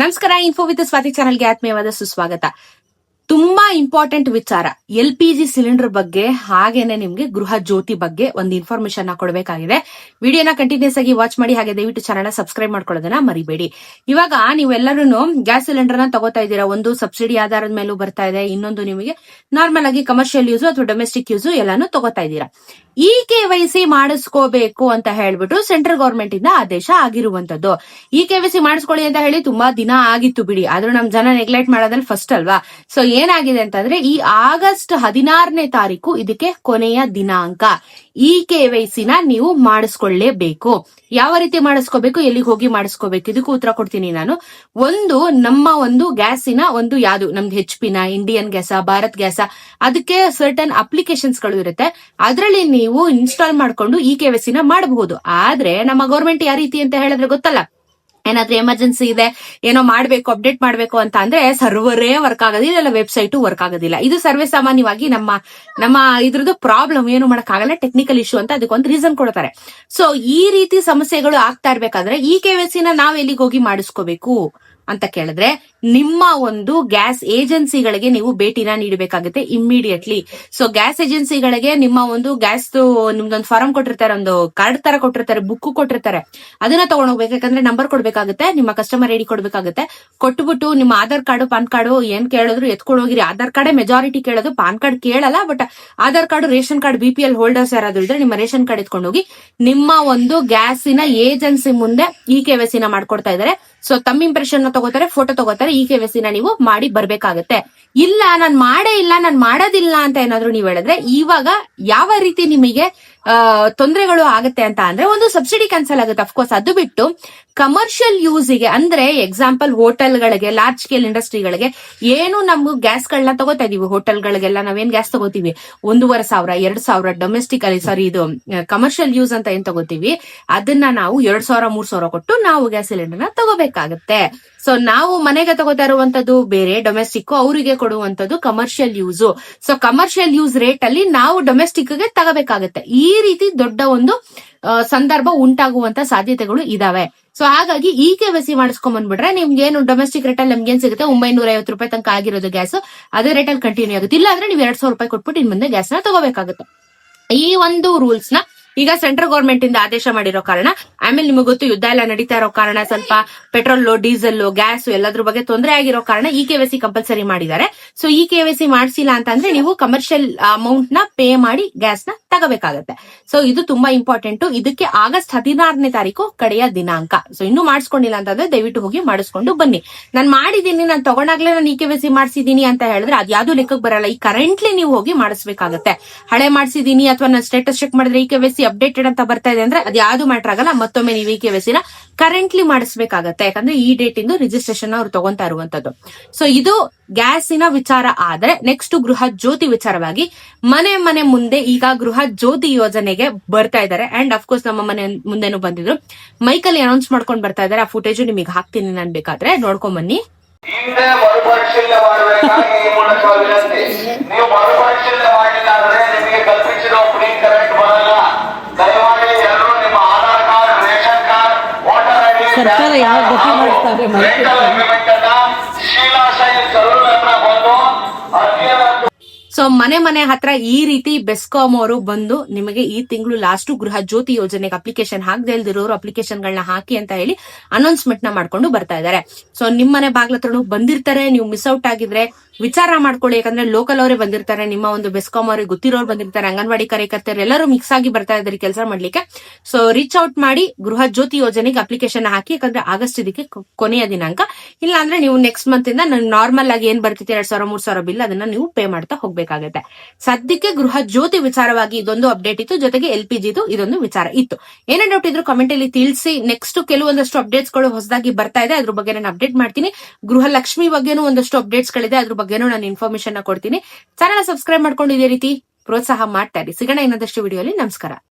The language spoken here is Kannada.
ನಮಸ್ಕಾರ. ಇನ್ಫೋ ವಿತ್ ಸ್ವಾತಿ ಚಾನಲ್ಗೆ ಆತ್ಮೀಯವಾದ ಸುಸ್ವಾಗತ. ತುಂಬಾ ಇಂಪಾರ್ಟೆಂಟ್ ವಿಚಾರ, LPG ಸಿಲಿಂಡರ್ ಬಗ್ಗೆ, ಹಾಗೇನೆ ನಿಮ್ಗೆ ಗೃಹ ಜ್ಯೋತಿ ಬಗ್ಗೆ ಒಂದು ಇನ್ಫಾರ್ಮೇಶನ್ ಕೊಡಬೇಕಾಗಿದೆ. ವಿಡಿಯೋನ ಕಂಟಿನ್ಯೂಸ್ ಆಗಿ ವಾಚ್ ಮಾಡಿ, ಹಾಗೆ ದಯವಿಟ್ಟು ಚಾನಲ್ ಸಬ್ಸ್ಕ್ರೈಬ್ ಮಾಡ್ಕೊಳ್ಳೋದನ್ನ ಮರಿಬೇಡಿ. ಇವಾಗ ನೀವೆಲ್ಲರೂ ಗ್ಯಾಸ್ ಸಿಲಿಂಡರ್ ನ ತಗೋತಾ ಇದ್ದೀರಾ. ಒಂದು ಸಬ್ಸಿಡಿ ಆಧಾರದ ಮೇಲೂ ಬರ್ತಾ ಇದೆ, ಇನ್ನೊಂದು ನಿಮಗೆ ನಾರ್ಮಲ್ ಆಗಿ ಕಮರ್ಷಿಯಲ್ ಯೂಸ್ ಅಥವಾ ಡೊಮೆಸ್ಟಿಕ್ ಯೂಸ್ ಎಲ್ಲಾನು ತಗೋತಾ ಇದ್ದೀರಾ. ಈ KYC ಮಾಡಿಸ್ಕೋಬೇಕು ಅಂತ ಹೇಳ್ಬಿಟ್ಟು ಸೆಂಟ್ರಲ್ ಗವರ್ಮೆಂಟ್ ಇಂದ ಆದೇಶ ಆಗಿರುವಂತದ್ದು. ಈ KYC ಮಾಡಿಸ್ಕೊಳ್ಳಿ ಅಂತ ಹೇಳಿ ತುಂಬಾ ದಿನ ಆಗಿತ್ತು ಬಿಡಿ, ಆದ್ರೂ ನಮ್ ಜನ ನೆಗ್ಲೆಕ್ಟ್ ಮಾಡೋದ್ರಲ್ಲಿ ಫಸ್ಟ್ ಅಲ್ವಾ. ಸೊ ಏನಾಗಿದೆ ಅಂತಂದ್ರೆ, ಈ ಆಗಸ್ಟ್ 16ನೇ ತಾರೀಕು ಇದಕ್ಕೆ ಕೊನೆಯ ದಿನಾಂಕ. ಈ KYC ನ ನೀವು ಮಾಡಿಸ್ಕೊಳ್ಳೇಬೇಕು. ಯಾವ ರೀತಿ ಮಾಡಿಸ್ಕೋಬೇಕು, ಎಲ್ಲಿಗೆ ಹೋಗಿ ಮಾಡಿಸ್ಕೋಬೇಕು, ಇದಕ್ಕೂ ಉತ್ತರ ಕೊಡ್ತೀನಿ ನಾನು. ನಮ್ಮ ಗ್ಯಾಸಿನ ಯಾವ್ದು ನಮ್ದು HP ನ, ಇಂಡಿಯನ್ ಗ್ಯಾಸ, ಭಾರತ್ ಗ್ಯಾಸ, ಅದಕ್ಕೆ ಸರ್ಟನ್ ಅಪ್ಲಿಕೇಶನ್ಸ್ ಗಳು ಇರುತ್ತೆ. ಅದರಲ್ಲಿ ನೀವು ಇನ್ಸ್ಟಾಲ್ ಮಾಡ್ಕೊಂಡು ಈ KYC ನ ಮಾಡಬಹುದು. ಆದ್ರೆ ನಮ್ಮ ಗವರ್ಮೆಂಟ್ ಯಾವ ರೀತಿ ಅಂತ ಹೇಳಿದ್ರೆ ಗೊತ್ತಲ್ಲ, ಏನಾದ್ರೂ ಎಮರ್ಜೆನ್ಸಿ ಇದೆ, ಏನೋ ಮಾಡ್ಬೇಕು, ಅಪ್ಡೇಟ್ ಮಾಡ್ಬೇಕು ಅಂತ ಅಂದ್ರೆ ಸರ್ವರೇ ವರ್ಕ್ ಆಗೋದಿಲ್ಲ, ಇಲ್ಲ ವೆಬ್ಸೈಟ್ ವರ್ಕ್ ಆಗೋದಿಲ್ಲ. ಇದು ಸರ್ವೇ ಸಾಮಾನ್ಯವಾಗಿ ನಮ್ಮ ಇದ್ರದ್ದು ಪ್ರಾಬ್ಲಮ್. ಏನು ಮಾಡಕ್ ಆಗಲ್ಲ, ಟೆಕ್ನಿಕಲ್ ಇಶ್ಯೂ ಅಂತ ಅದಕ್ಕೊಂದು ರೀಸನ್ ಕೊಡ್ತಾರೆ. ಸೊ ಈ ರೀತಿ ಸಮಸ್ಯೆಗಳು ಆಗ್ತಾ ಇರ್ಬೇಕಾದ್ರೆ ಈ KYC ನ ನಾವ್ ಎಲ್ಲಿಗೆ ಹೋಗಿ ಮಾಡಿಸ್ಕೋಬೇಕು ಅಂತ ಕೇಳಿದ್ರೆ, ನಿಮ್ಮ ಗ್ಯಾಸ್ ಏಜೆನ್ಸಿಗಳಿಗೆ ನೀವು ಭೇಟಿನ ನೀಡಬೇಕಾಗುತ್ತೆ ಇಮ್ಮಿಡಿಯೇಟ್ಲಿ. ಸೊ ಗ್ಯಾಸ್ ಏಜೆನ್ಸಿಗಳಿಗೆ ನಿಮ್ಮ ಗ್ಯಾಸ್ ನಿಮ್ದೊಂದು ಫಾರಂ ಕೊಟ್ಟಿರ್ತಾರೆ, ಒಂದು ಕಾರ್ಡ್ ತರ ಕೊಟ್ಟಿರ್ತಾರೆ, ಬುಕ್ ಕೊಟ್ಟಿರ್ತಾರೆ, ಅದನ್ನ ತಗೊಂಡ್ ಹೋಗ್ಬೇಕು. ಯಾಕಂದ್ರೆ ನಂಬರ್ ಕೊಡ್ಬೇಕಾಗುತ್ತೆ, ನಿಮ್ಮ ಕಸ್ಟಮರ್ ಐಡಿ ಕೊಡ್ಬೇಕಾಗುತ್ತೆ. ಕೊಟ್ಬಿಟ್ಟು ನಿಮ್ಮ ಆಧಾರ್ ಕಾರ್ಡ್, ಪಾನ್ ಕಾರ್ಡ್ ಏನ್ ಕೇಳಿದ್ರು ಎತ್ಕೊಂಡು ಹೋಗಿರಿ. ಆಧಾರ್ ಕಾರ್ಡ್ ಮೆಜಾರಿಟಿ ಕೇಳೋದು, ಪಾನ್ ಕಾರ್ಡ್ ಕೇಳಲ್ಲ. But Aadhaar card, ration card, BPL holders ಯಾರಾದ್ರೂ ಇದ್ರೆ ನಿಮ್ಮ ರೇಷನ್ ಕಾರ್ಡ್ ಎತ್ಕೊಂಡು ಹೋಗಿ ನಿಮ್ಮ ಗ್ಯಾಸಿನ ಏಜೆನ್ಸಿ ಮುಂದೆ ಈ KYC ನ ಮಾಡ್ಕೊಡ್ತಾ ಇದಾರೆ. ಸೊ ತಮ್ಮ ಇಂಪ್ರೆಷನ್ ತಗೋತಾರೆ, ಫೋಟೋ ತಗೋತಾರೆ, ಈ KYC ನ ನೀವು ಮಾಡಿ ಬರ್ಬೇಕಾಗತ್ತೆ. ಇಲ್ಲ ನಾನ್ ಮಾಡೇ ಇಲ್ಲ, ನಾನ್ ಮಾಡೋದಿಲ್ಲ ಅಂತ ಏನಾದ್ರು ನೀವ್ ಹೇಳಿದ್ರೆ, ಇವಾಗ ಯಾವ ರೀತಿ ನಿಮಗೆ ತೊಂದರೆಗಳು ಆಗತ್ತೆ ಅಂತ ಅಂದ್ರೆ, ಒಂದು ಸಬ್ಸಿಡಿ ಕ್ಯಾನ್ಸಲ್ ಆಗುತ್ತೆ ಅಫ್ಕೋರ್ಸ್. ಅದು ಬಿಟ್ಟು ಕಮರ್ಷಿಯಲ್ ಯೂಸ್ಗೆ ಅಂದ್ರೆ ಎಕ್ಸಾಂಪಲ್ ಹೋಟೆಲ್ಗಳಿಗೆ, ಲಾರ್ಜ್ ಸ್ಕೇಲ್ ಇಂಡಸ್ಟ್ರಿಗಳಿಗೆ ಏನು ನಾವು ಗ್ಯಾಸ್ ಗಳನ್ನ ತಗೋತಾ ಇದೀವಿ. ಹೋಟೆಲ್ಗಳಿಗೆಲ್ಲ ನಾವೇನ್ ಗ್ಯಾಸ್ ತಗೋತೀವಿ, 1,500, 2,000 ಡೊಮೆಸ್ಟಿಕ್ ಅಲ್ಲಿ, ಸಾರಿ ಇದು ಕಮರ್ಷಿಯಲ್ ಯೂಸ್ ಅಂತ ಏನ್ ತಗೋತೀವಿ, ಅದನ್ನ ನಾವು 2,000, 3,000 ಕೊಟ್ಟು ನಾವು ಗ್ಯಾಸ್ ಸಿಲಿಂಡರ್ ನ ತಗೋಬೇಕಾಗತ್ತೆ. ಸೊ ನಾವು ಮನೆಗೆ ತಗೋತಾ ಇರುವಂತದ್ದು ಬೇರೆ, ಡೊಮೆಸ್ಟಿಕ್ ಅವರಿಗೆ ಕೊಡುವಂತದ್ದು commercial use. So commercial use rate ಅಲ್ಲಿ ನಾವು ಡೊಮೆಸ್ಟಿಕ್ ಗೆ ತಗೋಬೇಕಾಗತ್ತೆ. ಈ ರೀತಿ ದೊಡ್ಡ ಸಂದರ್ಭ ಉಂಟಾಗುವಂತ ಸಾಧ್ಯತೆಗಳು ಇದಾವೆ. ಸೊ ಹಾಗಾಗಿ ಈ KYC ಮಾಡಿಸ್ಕೊಂಡ್ ಬಂದ್ಬಿಟ್ರೆ ನಿಮ್ಗೆ ಏನು ಡೊಮೆಸ್ಟಿಕ್ ರೇಟ್ ಅಲ್ಲಿ ನಮ್ಗೆ ಏನ್ ಸಿಗುತ್ತೆ, 950 ರೂಪಾಯಿ ತನಕ ಆಗಿರೋದು ಗ್ಯಾಸ್ ಅದೇ ರೇಟ್ ಅಲ್ಲಿ ಕಂಟಿನ್ಯೂ ಆಗುತ್ತೆ. ಇಲ್ಲ ಅಂದ್ರೆ ನೀವು 2,000 ರೂಪಾಯಿ ಕೊಟ್ಬಿಟ್ಟು ಇನ್ ಮುಂದೆ ಗ್ಯಾಸ್ ನ ತಗೋಬೇಕಾಗುತ್ತೆ. ಈ ರೂಲ್ಸ್ ನ ಈಗ ಸೆಂಟ್ರಲ್ ಗವರ್ಮೆಂಟ್ ಇಂದ ಆದೇಶ ಮಾಡಿರೋ ಕಾರಣ, ಆಮೇಲೆ ನಿಮಗೆ ಗೊತ್ತು ಯುದ್ಧ ಎಲ್ಲ ನಡೀತಾ ಇರೋ ಕಾರಣ, ಸ್ವಲ್ಪ ಪೆಟ್ರೋಲ್, ಡೀಸೆಲ್, ಗ್ಯಾಸ್ ಎಲ್ಲದ್ರ ಬಗ್ಗೆ ತೊಂದರೆ ಆಗಿರೋ ಕಾರಣ ಈ KYC ಕಂಪಲ್ಸರಿ ಮಾಡಿದ್ದಾರೆ. ಸೊ ಈ KYC ಮಾಡಿಸಿಲ್ಲ ಅಂತಂದ್ರೆ ನೀವು ಕಮರ್ಷಿಯಲ್ ಅಮೌಂಟ್ ನ ಪೇ ಮಾಡಿ ಗ್ಯಾಸ್ ನ ತಗೋಬೇಕಾಗತ್ತೆ. ಸೊ ಇದು ತುಂಬಾ ಇಂಪಾರ್ಟೆಂಟ್. ಇದಕ್ಕೆ ಆಗಸ್ಟ್ 16ನೇ ತಾರೀಕು ಕಡೆಯ ದಿನಾಂಕ. ಸೊ ಇನ್ನೂ ಮಾಡಿಸ್ಕೊಂಡಿಲ್ಲ ಅಂತಂದ್ರೆ ದಯವಿಟ್ಟು ಹೋಗಿ ಮಾಡಿಸ್ಕೊಂಡು ಬನ್ನಿ. ನಾನು ಮಾಡಿದೀನಿ, ನಾನು ತಗೊಂಡಾಗ್ಲೇ ನಾನು ಈ KYC ಮಾಡಿಸಿದೀನಿ ಅಂತ ಹೇಳಿದ್ರೆ ಅದು ಯಾವ್ದು ಲೆಕ್ಕಕ್ಕೆ ಬರಲ್ಲ. ಈ ಕರೆಂಟ್ಲಿ ನೀವು ಹೋಗಿ ಮಾಡಿಸ್ಬೇಕಾಗತ್ತೆ. ಹಳೆ ಮಾಡಿಸಿದೀನಿ ಅಥವಾ ನಾನು ಸ್ಟೇಟಸ್ ಚೆಕ್ ಮಾಡಿದ್ರೆ ಈ KYC ಅಪ್ಡೇಟೆಡ್ ಅಂತ ಬರ್ತಾ ಇದೆ ಅಂದ್ರೆ ಅದು ಯಾವ್ದು ಮ್ಯಾಟರ್ ಆಗಲ್ಲ. ಮತ್ತೊಮ್ಮೆ ನೀವು ಈ KYC ನ ಕರೆಂಟ್ಲಿ ಮಾಡಿಸ್ಬೇಕಾಗತ್ತೆ. ಯಾಕಂದ್ರೆ ಈ ಡೇಟ್ ಇಂದು ರಿಜಿಸ್ಟ್ರೇಷನ್ ಅವ್ರು ತಗೊಂತಾ ಇರುವಂತದ್ದು. ಸೊ ಇದು ಗ್ಯಾಸಿನ ವಿಚಾರ. ಆದ್ರೆ ನೆಕ್ಸ್ಟ್ ಗೃಹ ಜ್ಯೋತಿ ವಿಚಾರವಾಗಿ, ಮನೆ ಮುಂದೆ ಈಗ ಗೃಹ ಜ್ಯೋತಿ ಯೋಜನೆಗೆ ಬರ್ತಾ ಇದ್ದಾರೆ. ಅಂಡ್ ಅಫ್ಕೋರ್ಸ್ ನಮ್ಮ ಮನೆ ಮುಂದೆನೂ ಬಂದಿದ್ರು, ಮೈಕಲ್ಲಿ ಅನೌನ್ಸ್ ಮಾಡ್ಕೊಂಡು ಬರ್ತಾ ಇದಾರೆ. ಆ ಫುಟೇಜ್ ನಿಮಗೆ ಹಾಕ್ತೀನಿ, ನಾನು ಬೇಕಾದ್ರೆ ನೋಡ್ಕೊಂಡ್ ಬನ್ನಿ. ಹಿಂದೆ ಮರುಪರಿಶೀಲನೆ ಮಾಡಬೇಕಾಗಿ ಈ ಮೂಲಕ ವಿನಂತಿ. ನೀವು ಮರುಪರಿಶೀಲನೆ ಮಾಡಿಲ್ಲ ಅಂದ್ರೆ ನಿಮಗೆ ಕಲ್ಪಿಸಿರೋ ಫ್ರೀ ಕರೆಂಟ್ ಬರಲ್ಲ. ದಯಮಾಡಿ ಎಲ್ಲರೂ ನಿಮ್ಮ Aadhaar card, ration card, voter ID, ಸರ್ಕಾರ ಯಾವ ಗತಿ ಮಾಡ್ತಾರೆ ಅಗ್ರಿಮೆಂಟ್ ಅನ್ನ ಶೀಲಾಶಾಹಿ ಸಲೂನ್ ಹತ್ರ ಬಂದು ಅರ್ಜಿಯನ್ನು. ಸೊ ಮನೆ ಹತ್ರ ಈ ರೀತಿ ಬೆಸ್ಕಾಂ ಅವರು ಬಂದು ನಿಮಗೆ ಈ ತಿಂಗಳು ಲಾಸ್ಟ್ ಗೃಹ ಜ್ಯೋತಿ ಯೋಜನೆಗೆ ಅಪ್ಲಿಕೇಶನ್ ಹಾಕದೇ ಇಲ್ದಿರೋರು ಅಪ್ಲಿಕೇಶನ್ ಗಳನ್ನ ಹಾಕಿ ಅಂತ ಹೇಳಿ ಅನೌನ್ಸ್ಮೆಂಟ್ ನ ಮಾಡ್ಕೊಂಡು ಬರ್ತಾ ಇದಾರೆ. ಸೊ ನಿಮ್ ಮನೆ ಬಾಗ್ಲತ್ರನು ಬಂದಿರ್ತಾರೆ. ನೀವು ಮಿಸ್ ಔಟ್ ಆಗಿದ್ರೆ ವಿಚಾರ ಮಾಡ್ಕೊಳ್ಳಿ. ಯಾಕಂದ್ರೆ ಲೋಕಲ್ ಅವರೇ ಬಂದಿರ್ತಾರೆ, ನಿಮ್ಮ ಬೆಸ್ಕಾಂ ಅವ್ರಿಗೆ ಗೊತ್ತಿರೋರು ಬಂದಿರ್ತಾರೆ, ಅಂಗನವಾಡಿ ಕಾರ್ಯಕರ್ತರು ಎಲ್ಲರೂ ಮಿಕ್ಸ್ ಆಗಿ ಬರ್ತಾ ಇದ್ದಾರೆ ಕೆಲಸ ಮಾಡ್ಲಿಕ್ಕೆ. ಸೊ ರೀಚ್ ಔಟ್ ಮಾಡಿ ಗೃಹ ಜ್ಯೋತಿ ಯೋಜನೆಗೆ ಅಪ್ಲಿಕೇಶನ್ ಹಾಕಿ. ಯಾಕಂದ್ರೆ ಆಗಸ್ಟ್ ಇದಕ್ಕೆ ಕೊನೆಯ ದಿನಾಂಕ. ಇಲ್ಲ ಅಂದ್ರೆ ನೀವು ನೆಕ್ಸ್ಟ್ ಮಂತ್ ಇಂದ ನಾರ್ಮಲ್ ಆಗಿ ಏನ್ ಬರ್ತಿದೆ 2,000, 3,000 ಬಿಲ್, ಅದನ್ನ ನೀವು ಪೇ ಮಾಡ್ತಾ ಹೋಗ್ಬೇಕಾಗುತ್ತೆ. ಸದ್ಯಕ್ಕೆ ಗೃಹ ಜ್ಯೋತಿ ವಿಚಾರವಾಗಿ ಇದೊಂದು ಅಪ್ಡೇಟ್ ಇತ್ತು, ಜೊತೆಗೆ LPG ಇದೊಂದು ವಿಚಾರ ಇತ್ತು. ಏನೇ ಡೌಟ್ ಇದ್ರು ಕಮೆಂಟ್ ಅಲ್ಲಿ ತಿಳಿಸಿ. ನೆಕ್ಸ್ಟ್ ಕೆಲವೊಂದಷ್ಟು ಅಪ್ಡೇಟ್ಸ್ ಗಳು ಹೊಸದಾಗಿ ಬರ್ತಾ ಇದೆ, ಅದ್ರ ಬಗ್ಗೆ ನಾನು ಅಪ್ಡೇಟ್ ಮಾಡ್ತೀನಿ. ಗೃಹ ಲಕ್ಷ್ಮಿ ಬಗ್ಗೆನೂ ಒಂದಷ್ಟು ಅಪ್ಡೇಟ್ಸ್ ಗಳಿದೆ, ಅದ್ರ ಬಗ್ಗೆನೂ ನಾನು ಇನ್ಫಾರ್ಮೇಶನ್ ಕೊಡ್ತೀನಿ. ಚಾನಲ್ ಸಬ್ಸ್ಕ್ರೈಬ್ ಮಾಡ್ಕೊಂಡು ಇದೇ ರೀತಿ ಪ್ರೋತ್ಸಾಹ ಮಾಡ್ತಾ ಇರಿ. ಸಿಗೋಣ ಇನ್ನೊಂದಷ್ಟು ವಿಡಿಯೋಲಿ. ನಮಸ್ಕಾರ.